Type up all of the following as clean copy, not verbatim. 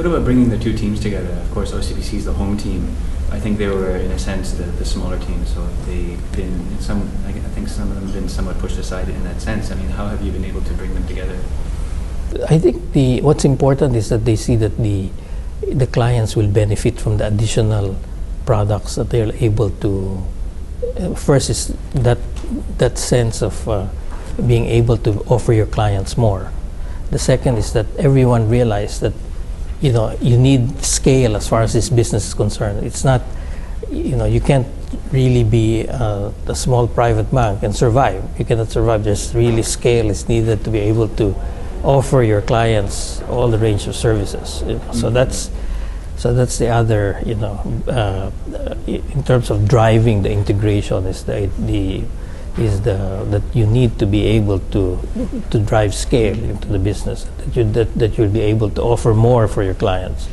What about bringing the two teams together? Of course, OCBC is the home team. I think they were, in a sense, the smaller team, so they've been, I think some of them have been somewhat pushed aside in that sense. I mean, how have you been able to bring them together? I think what's important is that they see that the clients will benefit from the additional products that they're able to. First is that sense of being able to offer your clients more. The second is that everyone realized that you need scale as far as this business is concerned. It's not, you can't really be a small private bank and survive. You cannot survive. There's really scale is needed to be able to offer your clients all the range of services. So that's the other, in terms of driving the integration is that you need to be able to drive scale into the business, that you'll be able to offer more for your clients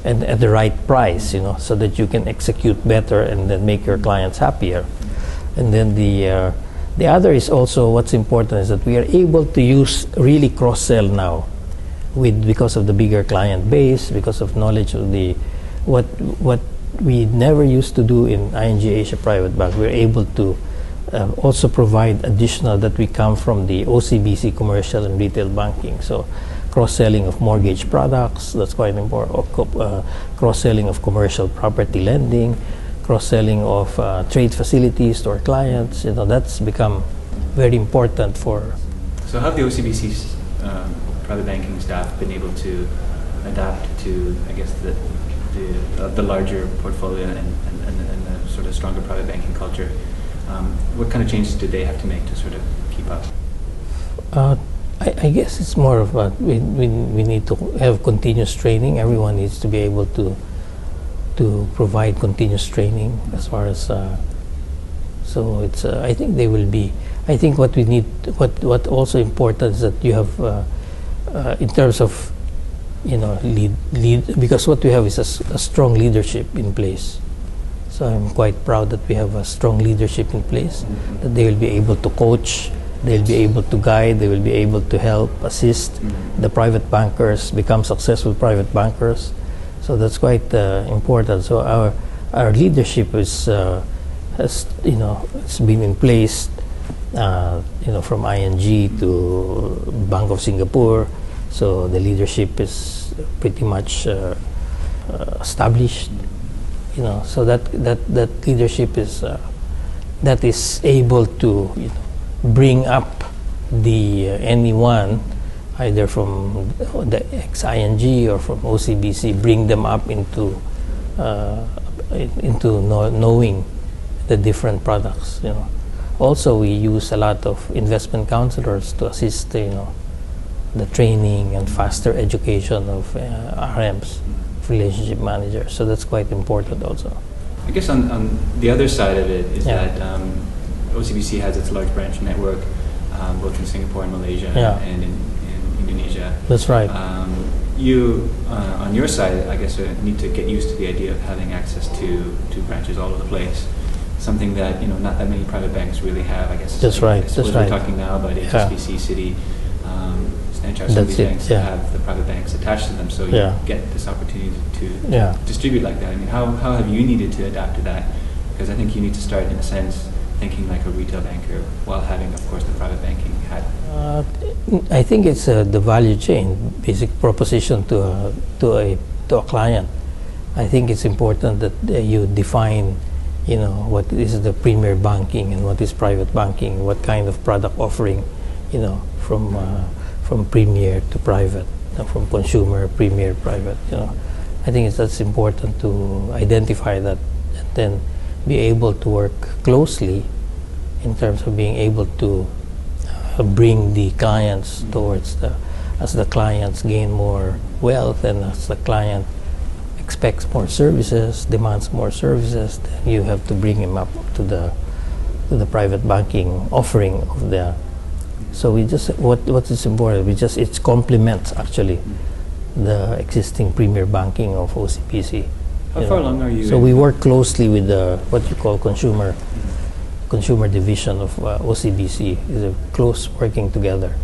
and at the right price, so that you can execute better and then make your clients happier. And then the other is also what's important is that we are able to use really cross-sell now because of the bigger client base, because of knowledge of what we never used to do in ING Asia Private Bank. We're able to also provide additional that we come from the OCBC commercial and retail banking. So cross-selling of mortgage products, that's quite important. Cross-selling of commercial property lending, cross-selling of trade facilities to our clients. That's become very important for. So how have the OCBC's private banking staff been able to adapt to, I guess, the larger portfolio and the sort of stronger private banking culture? What kind of changes did they have to make to sort of keep up? I guess it's more of we need to have continuous training. Everyone needs to be able to provide continuous training as far as. So it's. I think they will be. I think what we need. What also important is that you have, in terms of, lead because what we have is a strong leadership in place. So I'm quite proud that we have a strong leadership in place, that they will be able to coach, they'll be able to guide, they will be able to help, assist the private bankers, become successful private bankers. So that's quite important. So our leadership is, it's been in place, from ING to Bank of Singapore. So the leadership is pretty much established. So that leadership is that is able to bring up anyone either from the ex-ING or from OCBC, bring them up into knowing the different products. Also, we use a lot of investment counselors to assist the training and faster education of RMs. Relationship manager, so that's quite important also. I guess on the other side of it is that OCBC has its large branch network, both in Singapore and Malaysia and in Indonesia. That's right. You, on your side, I guess, need to get used to the idea of having access to branches all over the place. Something that not that many private banks really have. I guess. That's right. That's right. We're talking now about HSBC, Citi. Some of these banks have the private banks attached to them, so you get this opportunity to distribute like that. I mean, how have you needed to adapt to that? Because I think you need to start, in a sense, thinking like a retail banker while having, of course, the private banking hat. I think it's the value chain, basic proposition to a client. I think it's important that you define, what is the premier banking and what is private banking, what kind of product offering, from premier to private, from consumer, premier, private. I think that's important to identify that, and then be able to work closely in terms of being able to bring the clients towards as the clients gain more wealth and as the client expects more services, demands more services, then you have to bring him up to the private banking offering of the. So we just what is important. It complements actually the existing premier banking of OCBC. How far along are you? So we work closely with what you call consumer division of OCBC. Is a close working together.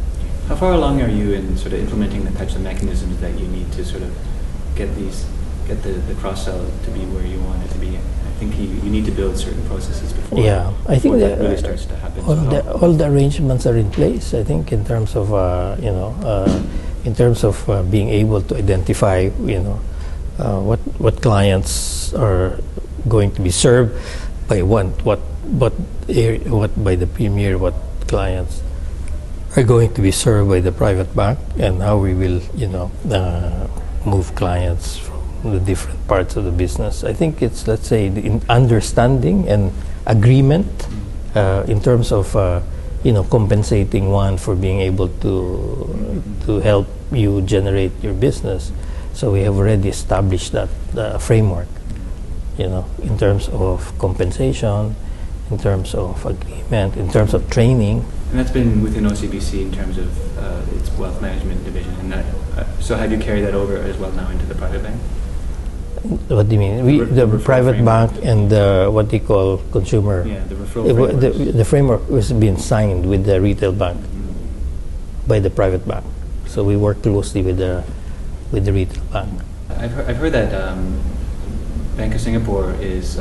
How far along are you in sort of implementing the types of mechanisms that you need to sort of get the cross sell to be where you want it to be. I think you need to build certain processes before. Yeah, I think that really starts to happen. All the arrangements are in place. I think in terms of in terms of being able to identify what clients are going to be served by what by the Premier, what clients are going to be served by the private bank, and how we will move clients from the different parts of the business. I think it's, let's say, the understanding and agreement in terms of compensating one for being able to help you generate your business. So we have already established that framework, in terms of compensation, in terms of agreement, in terms of training. And that's been within OCBC in terms of its wealth management division. And so have you carried that over as well now into the private bank? What do you mean? The private bank and what they call consumer. Yeah, the referral the framework was being signed with the retail bank by the private bank. So we work closely with the retail bank. I've heard that Bank of Singapore is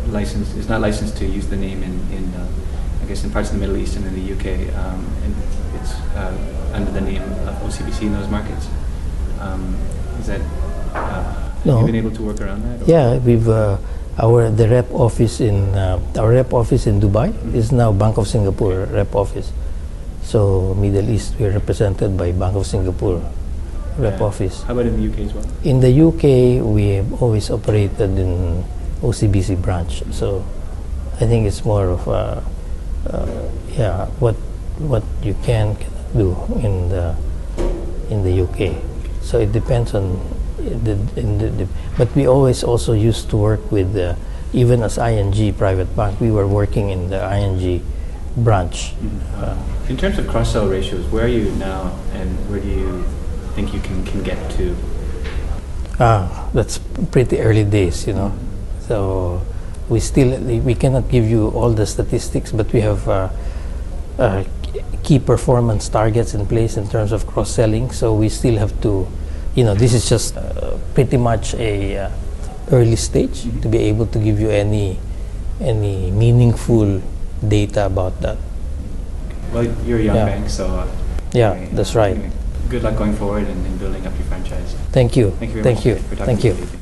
licensed. Is not licensed to use the name in I guess in parts of the Middle East and in the UK, and it's under the name of OCBC in those markets. Is that have you been able to work around that? Or? Yeah, we've the rep office in Dubai is now Bank of Singapore rep office. So Middle East, we're represented by Bank of Singapore rep office. How about in the UK as well? In the UK, we have always operated in OCBC branch. So I think it's more of what you can do in the UK. So it depends on but we always also used to work with even as ING private bank, we were working in the ING branch. In terms of cross-sell ratios, where are you now, and where do you think you can get to? That's pretty early days, So we cannot give you all the statistics, but we have key performance targets in place in terms of cross-selling. So we still have to, this is just pretty much a early stage to be able to give you any meaningful data about that. Well, you're a young bank, so that's right. Good luck going forward and building up your franchise. Thank you. Thank you very much for talking to me.